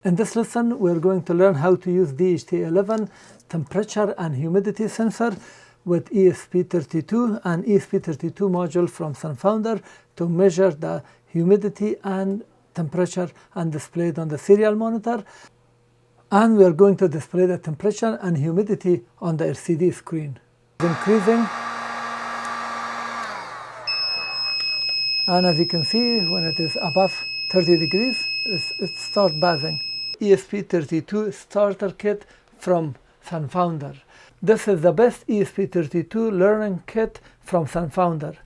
In this lesson, we're going to learn how to use DHT11 temperature and humidity sensor with ESP32 and ESP32 module from SunFounder to measure the humidity and temperature and display it on the serial monitor. And we are going to display the temperature and humidity on the LCD screen. It's increasing. And as you can see, when it is above 30 degrees, it starts buzzing. ESP32 starter kit from SunFounder. This is the best ESP32 learning kit from SunFounder.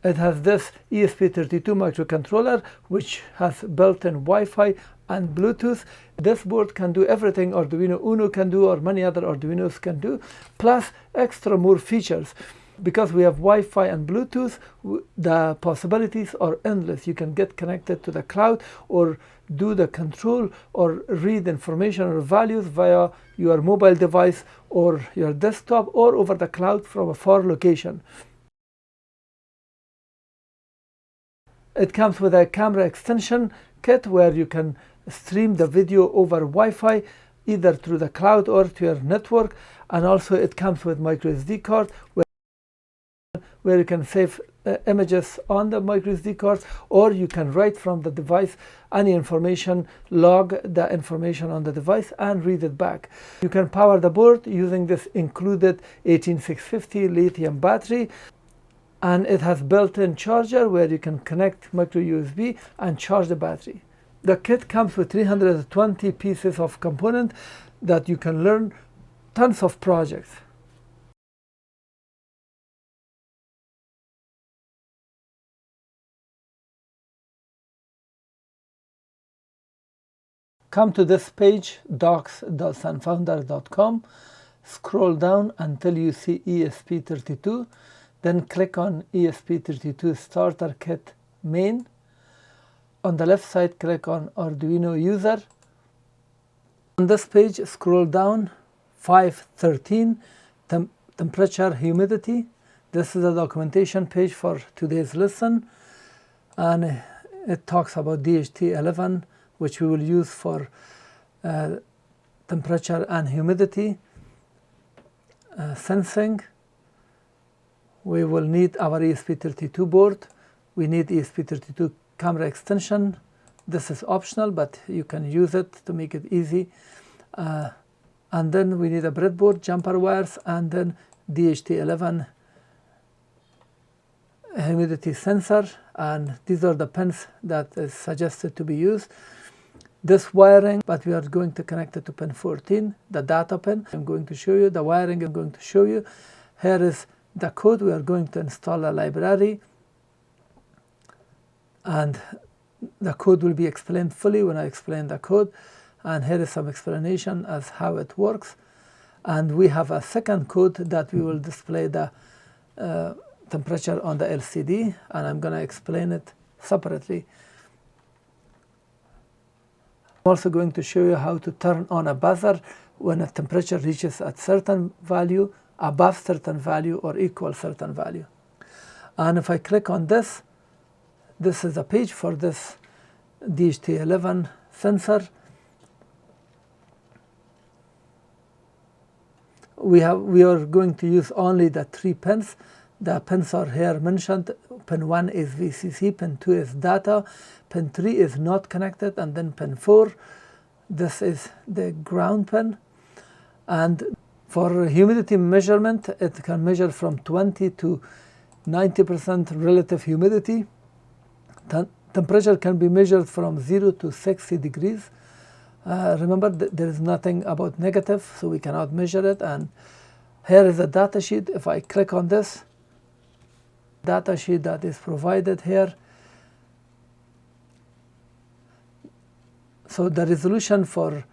It has this ESP32 microcontroller which has built-in Wi-Fi and Bluetooth. This board can do everything Arduino Uno can do or many other Arduinos can do, plus extra more features. Because we have Wi-Fi and Bluetooth, the possibilities are endless. You can get connected to the cloud or do the control or read information or values via your mobile device or your desktop or over the cloud from a far location. It comes with a camera extension kit where you can stream the video over Wi-Fi either through the cloud or to your network, and also it comes with micro SD card where you can save images on the micro SD card, or you can write from the device any information, log the information on the device and read it back. You can power the board using this included 18650 lithium battery, and it has built-in charger where you can connect micro USB and charge the battery. The kit comes with 320 pieces of component that you can learn tons of projects. Come to this page, docs.sunfounder.com, scroll down until you see ESP32, then click on ESP32 Starter Kit Main. On the left side, click on Arduino User. On this page, scroll down, 513, Temperature Humidity. This is the documentation page for today's lesson, and it talks about DHT11, which we will use for temperature and humidity sensing. We will need our ESP32 board. We need ESP32 camera extension. This is optional, but you can use it to make it easy. And then we need a breadboard, jumper wires, and then DHT11 humidity sensor. And these are the pins that is suggested to be used. This wiring, but we are going to connect it to pin 14, the data pin. I'm going to show you the wiring. I'm going to show you. Here is the code. We are going to install a library, and the code will be explained fully when I explain the code. And here is some explanation as how it works. And we have a second code that we will display the temperature on the LCD, and I'm going to explain it separately. I'm also going to show you how to turn on a buzzer when a temperature reaches a certain value, above certain value, or equal certain value. And if I click on this, this is a page for this DHT11 sensor. We are going to use only the 3 pins. The pins are here mentioned. Pin 1 is VCC, pin 2 is data, pin 3 is not connected, and then pin 4, this is the ground pin. And for humidity measurement, it can measure from 20 to 90% relative humidity. Temperature can be measured from 0 to 60 degrees. Remember, there is nothing about negative, so we cannot measure it. And here is a data sheet. If I click on this data sheet that is provided here, so the resolution for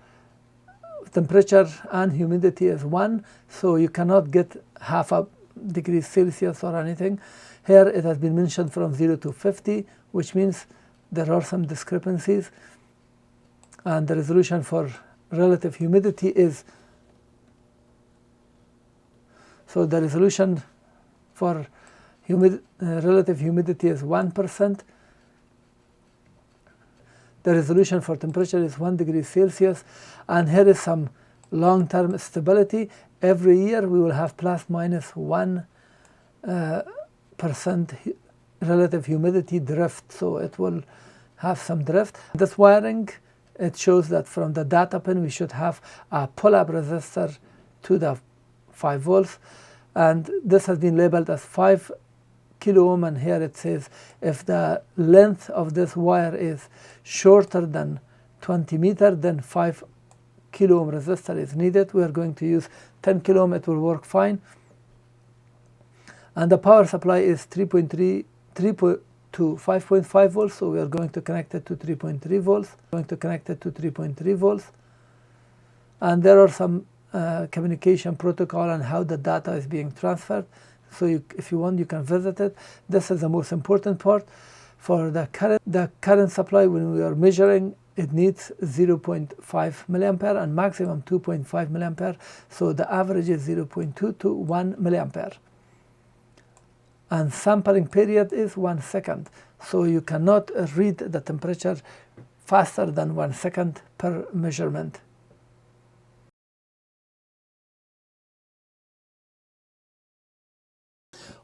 temperature and humidity is 1, so you cannot get half a degree Celsius or anything. Here it has been mentioned from 0 to 50, which means there are some discrepancies. And the resolution for relative humidity is, so the resolution for relative humidity is 1%. The resolution for temperature is 1 degree Celsius, and here is some long-term stability. Every year we will have plus minus 1% relative humidity drift, so it will have some drift. This wiring, it shows that from the data pin we should have a pull-up resistor to the 5 volts, and this has been labeled as 5 kilo ohm, and here it says if the length of this wire is shorter than 20 meters, then 5 kilo ohm resistor is needed. We are going to use 10 kilo ohm, it will work fine. And the power supply is 3.3 to 5.5 volts, so we are going to connect it to 3.3 volts. And there are some communication protocol and how the data is being transferred. So if you want, you can visit it. This is the most important part. For the current supply, when we are measuring, it needs 0.5 milliampere and maximum 2.5 milliampere. So the average is 0.2 to 1 milliampere. And sampling period is 1 second. So you cannot read the temperature faster than 1 second per measurement.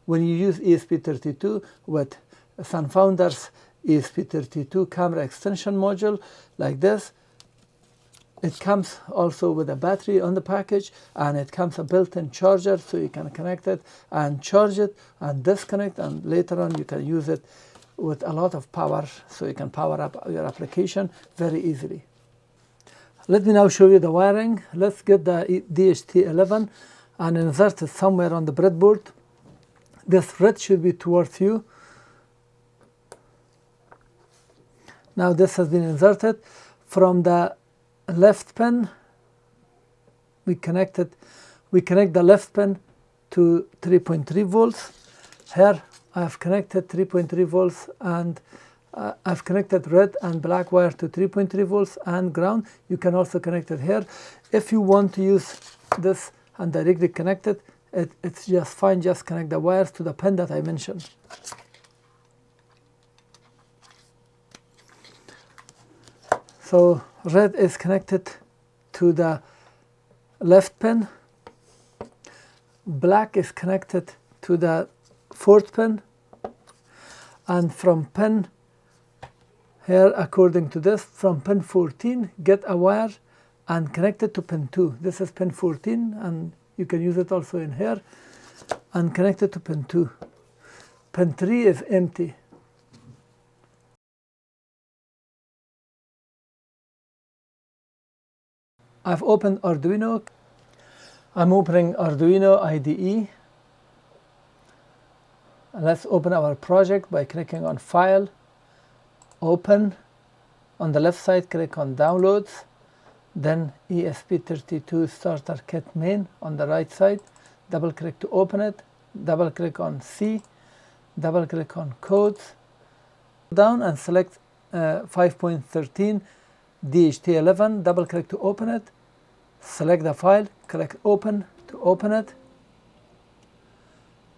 When you use ESP32 with SunFounder's ESP32 camera extension module like this, it comes also with a battery on the package, and it comes a built-in charger, so you can connect it and charge it and disconnect, and later on you can use it with a lot of power, so you can power up your application very easily. Let me now show you the wiring. Let's get the DHT11 and insert it somewhere on the breadboard. This red should be towards you. Now this has been inserted. From the left pin, we connect the left pin to 3.3 volts. Here I have connected 3.3 volts, and I've connected red and black wire to 3.3 volts and ground. You can also connect it here. If you want to use this and directly connect it, it's just fine. Just connect the wires to the pin that I mentioned. So red is connected to the left pin, black is connected to the fourth pin, and from pin here, according to this, from pin 14, get a wire and connect it to pin 2. This is pin 14, and you can use it also in here, and connect it to pin 2. Pin 3 is empty. I've opened Arduino. I'm opening Arduino IDE. Let's open our project by clicking on File, Open. On the left side, click on Downloads. Then ESP32 Starter Kit Main on the right side. Double click to open it. Double click on C. Double click on Codes. Down and select 5.13 DHT11. Double click to open it. Select the file. Click Open to open it.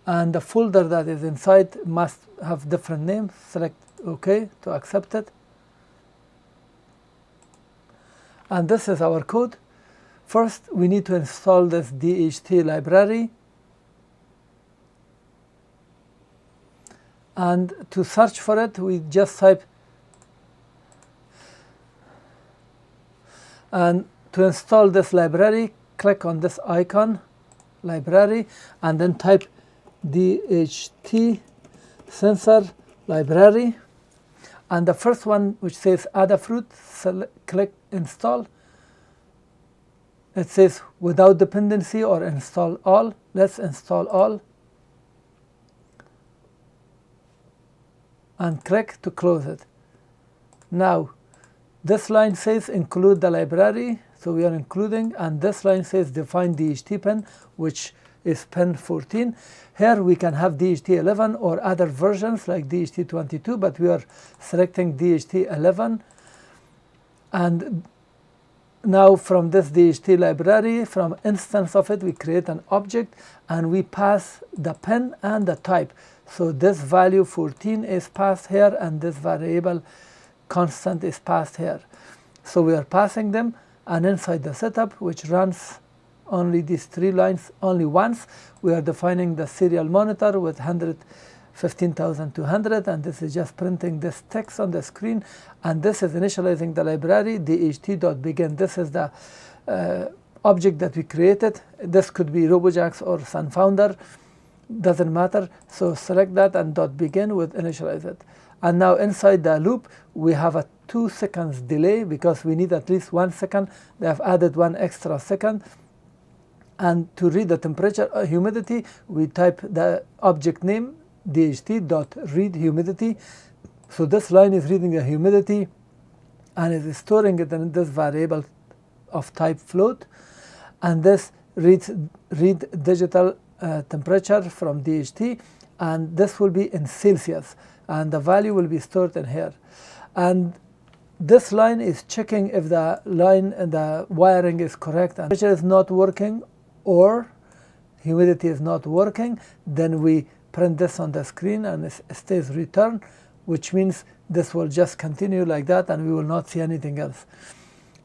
And the folder that is inside must have different names. Select OK to accept it. And this is our code. First, we need to install this DHT library. And to search for it, we just type. And to install this library, click on this icon, library, and then type DHT sensor library. And the first one, which says Adafruit, click install. It says without dependency or install all. Let's install all. And click to close it. Now, this line says include the library, so we are including, and this line says define DHT pin, which is pin 14. Here we can have DHT11 or other versions like DHT22, but we are selecting DHT11. And now from this DHT library, from instance of it, we create an object and we pass the pin and the type. So this value 14 is passed here, and this variable constant is passed here. So we are passing them, and inside the setup, which runs only these 3 lines only once, we are defining the serial monitor with 115,200, and this is just printing this text on the screen, and this is initializing the library DHT.begin. This is the object that we created. This could be Robojax or SunFounder, doesn't matter. So select that and .begin with initialize it. And now inside the loop, we have a 2 seconds delay because we need at least 1 second. They have added 1 extra second. And to read the temperature, humidity, we type the object name DHT.readHumidity. So this line is reading the humidity and is storing it in this variable of type float. And this read digital temperature from DHT, and this will be in Celsius, and the value will be stored in here. And this line is checking if the line and the wiring is correct, and temperature is not working or humidity is not working, then we print this on the screen and it stays return, which means this will just continue like that and we will not see anything else.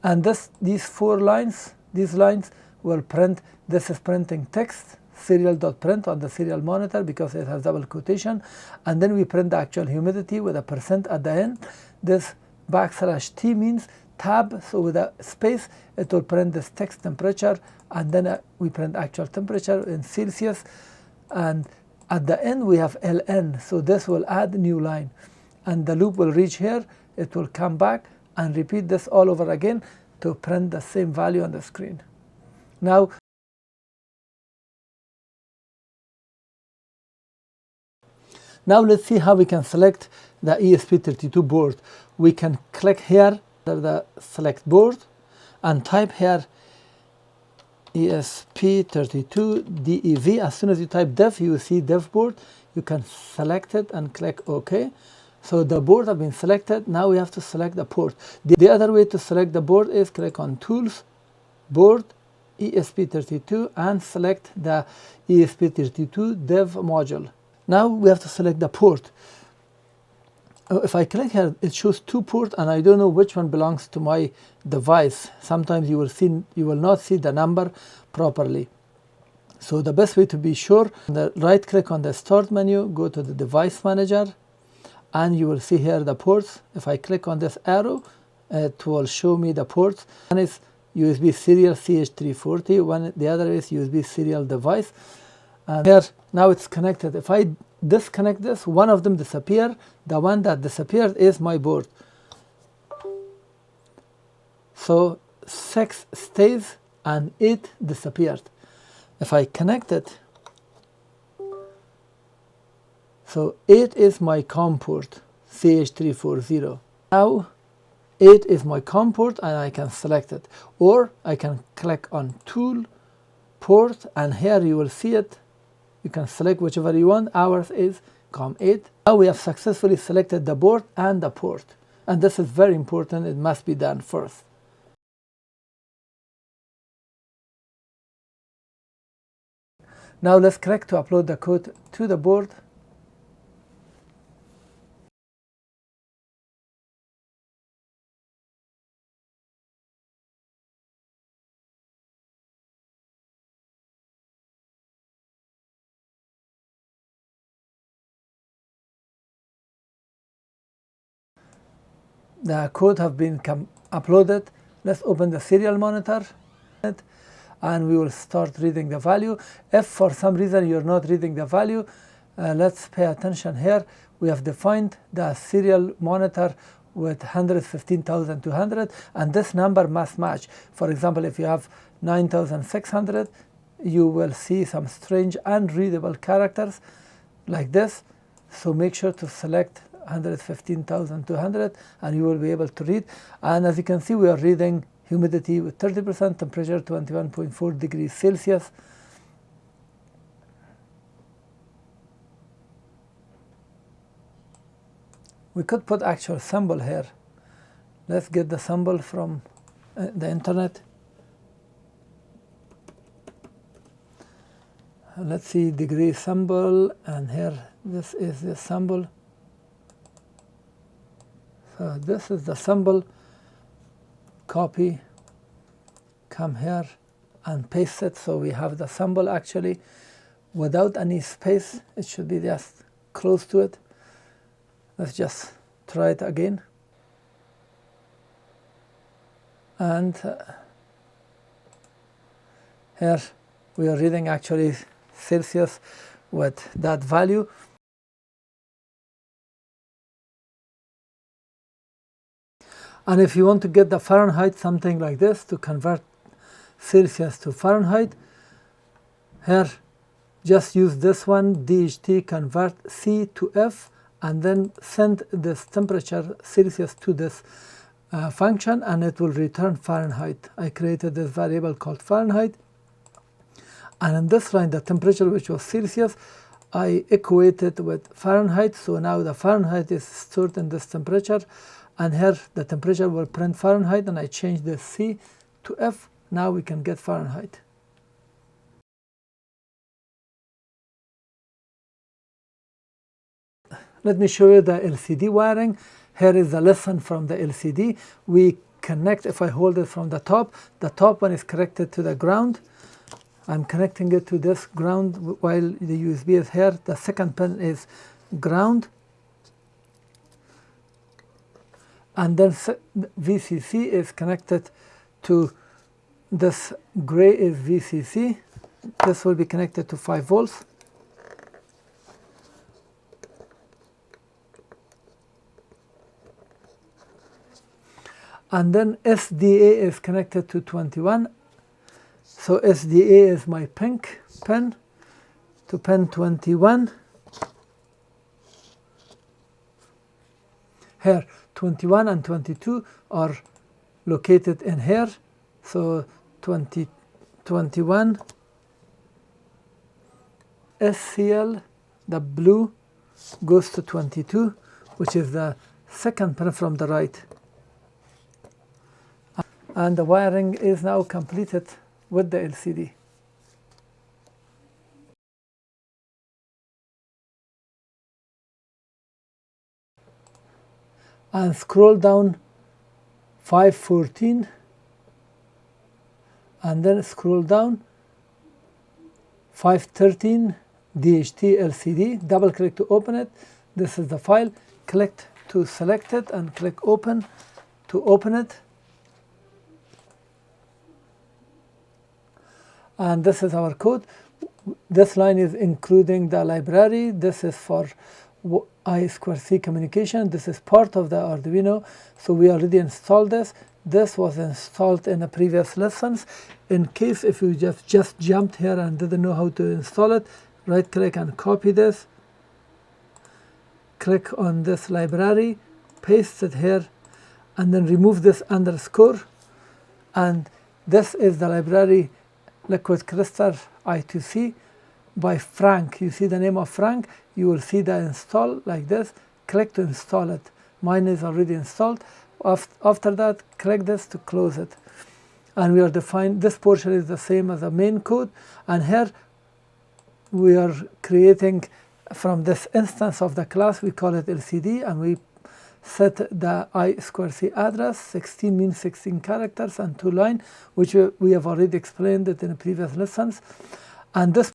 And these 4 lines, these lines will print. This is printing text, serial.print on the serial monitor because it has double quotation, and then we print the actual humidity with a % at the end. This \t means tab, so with a space it will print this text temperature, and then we print actual temperature in Celsius, and at the end we have ln, so this will add a new line, and the loop will reach here, it will come back and repeat this all over again to print the same value on the screen. Now let's see how we can select the ESP32 board. We can click here under the select board and type here ESP32 DEV. As soon as you type dev, you will see dev board. You can select it and click OK. So the board has been selected. Now we have to select the port. The other way to select the board is click on Tools, Board, ESP32, and select the ESP32 dev module. Now we have to select the port. If I click here, it shows 2 ports, and I don't know which one belongs to my device. Sometimes you will not see the number properly. So the best way to be sure, right click on the Start menu, go to the Device Manager, and you will see here the ports. If I click on this arrow, it will show me the ports. One is USB serial CH340, the other is USB serial device. And here, now it's connected. If I disconnect this, one of them disappears. The one that disappeared is my board. So 6 stays and 8 disappeared. If I connect it, so 8 is my COM port, CH340. Now 8 is my COM port and I can select it. Or I can click on Tool, Port, and here you will see it. You can select whichever you want. Ours is COM8. Now we have successfully selected the board and the port. And this is very important. It must be done first. Now let's click to upload the code to the board. The code have been uploaded. Let's open the serial monitor and we will start reading the value. If for some reason you're not reading the value, let's pay attention here. We have defined the serial monitor with 115,200 and this number must match. For example, if you have 9,600, you will see some strange unreadable characters like this. So make sure to select 115,200 and you will be able to read. And as you can see, we are reading humidity with 30%, temperature 21.4 degrees Celsius. We could put actual symbol here. Let's get the symbol from the internet. Let's see degree symbol, and here this is the symbol. This is the symbol. Copy, come here and paste it, so we have the symbol actually without any space. It should be just close to it. Let's just try it again. And here we are reading actually Celsius with that value. And if you want to get the Fahrenheit, something like this, to convert Celsius to Fahrenheit, here just use this one, DHT convert C to F, and then send this temperature Celsius to this function, and it will return Fahrenheit. I created this variable called Fahrenheit, and in this line the temperature, which was Celsius, I equated with Fahrenheit, so now the Fahrenheit is stored in this temperature, and here the temperature will print Fahrenheit, and I change the C to F. Now we can get Fahrenheit. Let me show you the LCD wiring. Here is the lesson from the LCD. We connect, if I hold it from the top one is connected to the ground. I'm connecting it to this ground while the USB is here. The second pin is ground. And then VCC is connected to this gray is VCC. This will be connected to 5 volts. And then SDA is connected to 21. So SDA is my pink pin to pin 21. Here 21 and 22 are located in here. So 21 SCL, the blue, goes to 22, which is the second pin from the right. And the wiring is now completed with the LCD. And scroll down 514, and then scroll down 513 DHT LCD. Double click to open it. This is the file. Click to select it and click open to open it. And this is our code. This line is including the library. This is for I2C communication. This is part of the Arduino, so we already installed this. This was installed in the previous lessons. In case if you just jumped here and didn't know how to install it, right click and copy this. Click on this library, paste it here, and then remove this underscore. And this is the library Liquid Crystal I2C by Frank. You see the name of Frank, you will see the install like this. Click to install it. Mine is already installed. After that, click this to close it. And we are defined, this portion is the same as the main code, and here we are creating from this instance of the class, we call it LCD, and we set the I2C address. 16 means 16 characters and 2 lines, which we have already explained it in the previous lessons. And this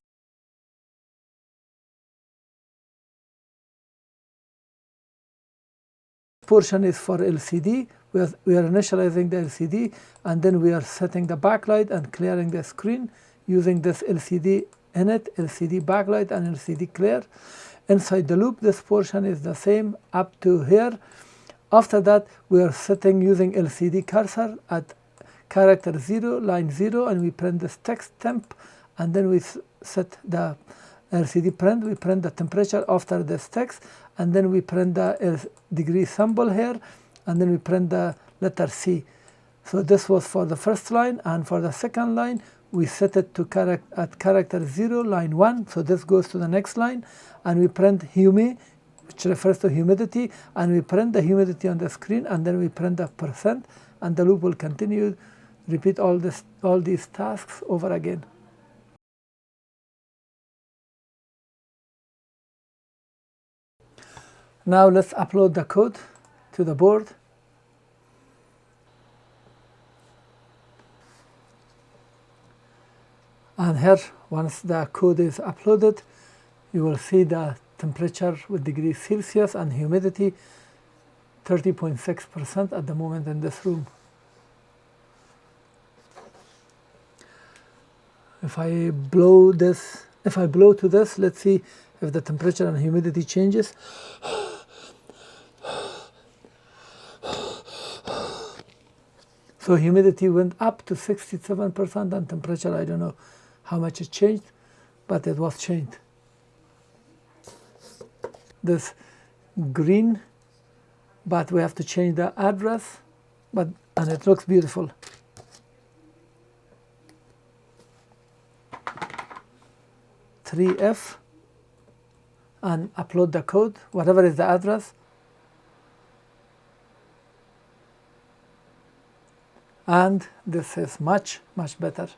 portion is for LCD. We are initializing the LCD, and then we are setting the backlight and clearing the screen using this LCD init, LCD backlight, and LCD clear. Inside the loop, this portion is the same up to here. After that, we are setting using LCD cursor at character 0, line 0, and we print this text temp, and then we set the LCD print. We print the temperature after this text, and then we print the degree symbol here, and then we print the letter C. So this was for the first line, and for the second line, we set it to character 0, line 1, so this goes to the next line, and we print humi, which refers to humidity, and we print the humidity on the screen, and then we print the %, and the loop will continue, repeat all these tasks over again. Now let's upload the code to the board. And here, once the code is uploaded, you will see the temperature with degrees Celsius and humidity 30.6% at the moment in this room. If I blow to this, let's see if the temperature and humidity changes. So humidity went up to 67% and temperature, I don't know how much it changed, but it was changed. This green, but we have to change the address, and it looks beautiful. .3f and upload the code, whatever is the address. And this is much, much better.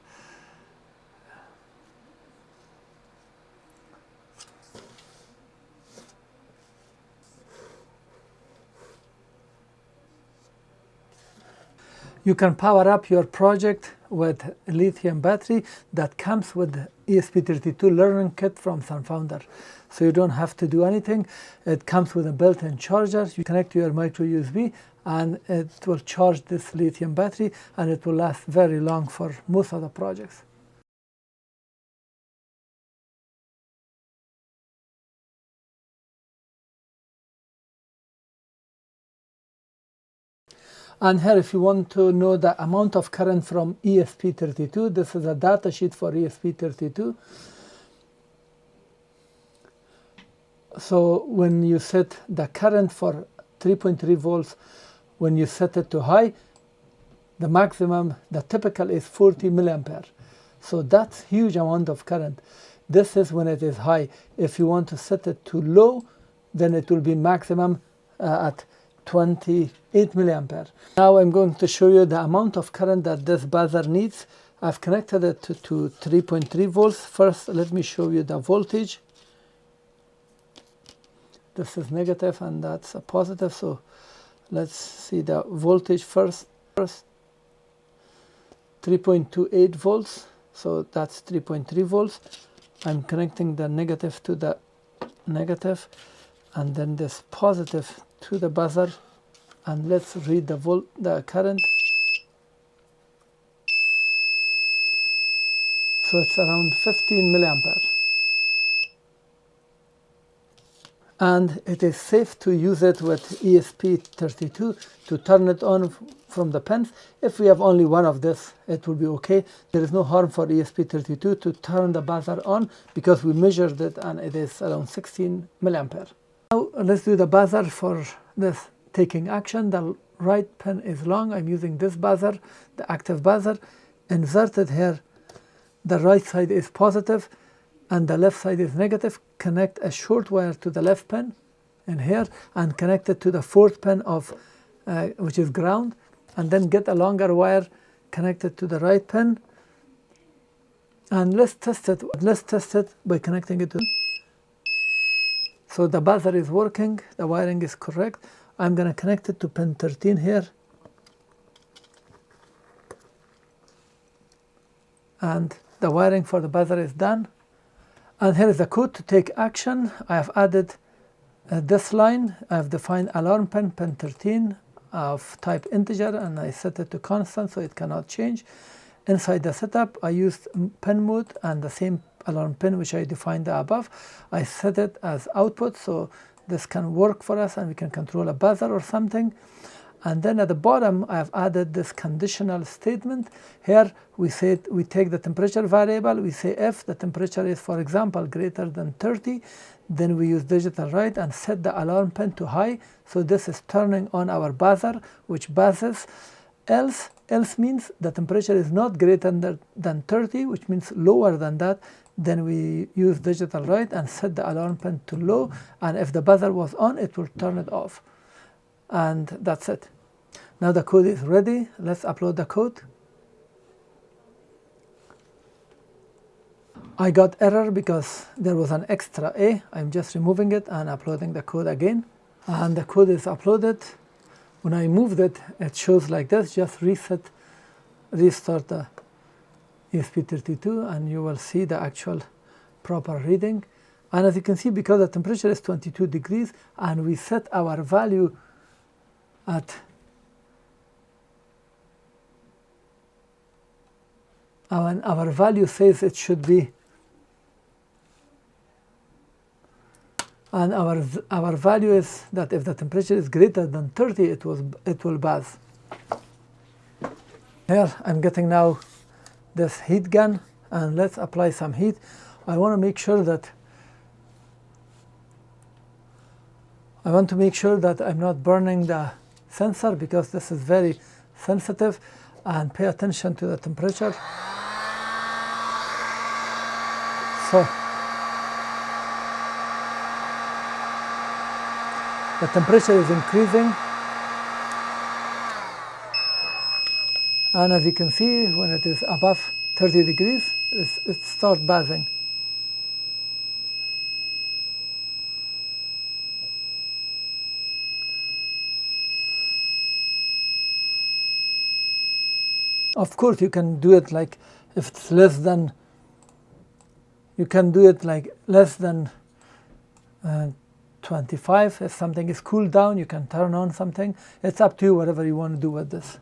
You can power up your project with a lithium battery that comes with the ESP32 learning kit from SunFounder. So you don't have to do anything. It comes with a built-in charger. You connect to your micro USB and it will charge this lithium battery, and it will last very long for most of the projects. And here, if you want to know the amount of current from ESP32, this is a data sheet for ESP32. So when you set the current for 3.3 volts, when you set it to high, the maximum, the typical is 40 milliampere. So that's huge amount of current. This is when it is high. If you want to set it to low, then it will be maximum at 28 milliampere. Now I'm going to show you the amount of current that this buzzer needs. I've connected it to 3.3 volts. First, let me show you the voltage. This is negative and that's a positive, so let's see the voltage first. 3.28 volts, so that's 3.3 volts. I'm connecting the negative to the negative, and then this positive to the buzzer, and let's read the current. So it's around 15 milliampere. And it is safe to use it with ESP32 to turn it on from the pins. If we have only one of this, it will be okay. There is no harm for ESP32 to turn the buzzer on because we measured it and it is around 16 milliampere. Now let's do the buzzer for this taking action. The right pin is long. I'm using this buzzer, the active buzzer. Inserted here, the right side is positive and the left side is negative. Connect a short wire to the left pin in here and connect it to the fourth pin of which is ground, and then get a longer wire, connect it to the right pin, and let's test it by connecting it to. So the buzzer is working, the wiring is correct. I'm going to connect it to pin 13 here, and the wiring for the buzzer is done. And here is the code to take action. I have added this line. I have defined alarm pin 13 of type integer, and I set it to constant so it cannot change. Inside the setup, I used pin mode and the same alarm pin which I defined above. I set it as output so this can work for us and we can control a buzzer or something. And then at the bottom, I have added this conditional statement. Here we take the temperature variable. We say if the temperature is, for example, greater than 30, then we use digital write and set the alarm pin to high. So this is turning on our buzzer, which buzzes. Else means the temperature is not greater than 30, which means lower than that. Then we use digital write and set the alarm pin to low. And if the buzzer was on, it will turn it off. And that's it. Now the code is ready. Let's upload the code. I got error because there was an extra A. I'm just removing it and uploading the code again. And the code is uploaded. When I moved it, it shows like this. Just restart the ESP32 and you will see the actual proper reading. And as you can see, because the temperature is 22 degrees and we set our value at our value says it should be, and our value is that if the temperature is greater than 30, it will buzz. Here I'm getting now this heat gun, and let's apply some heat. I want to make sure that I'm not burning the sensor, because this is very sensitive, and pay attention to the temperature. So the temperature is increasing, and as you can see, when it is above 30 degrees, it starts buzzing. Of course, you can do it like if it's less than, you can do it like less than 25. If something is cooled down, you can turn on something. It's up to you, whatever you want to do with this.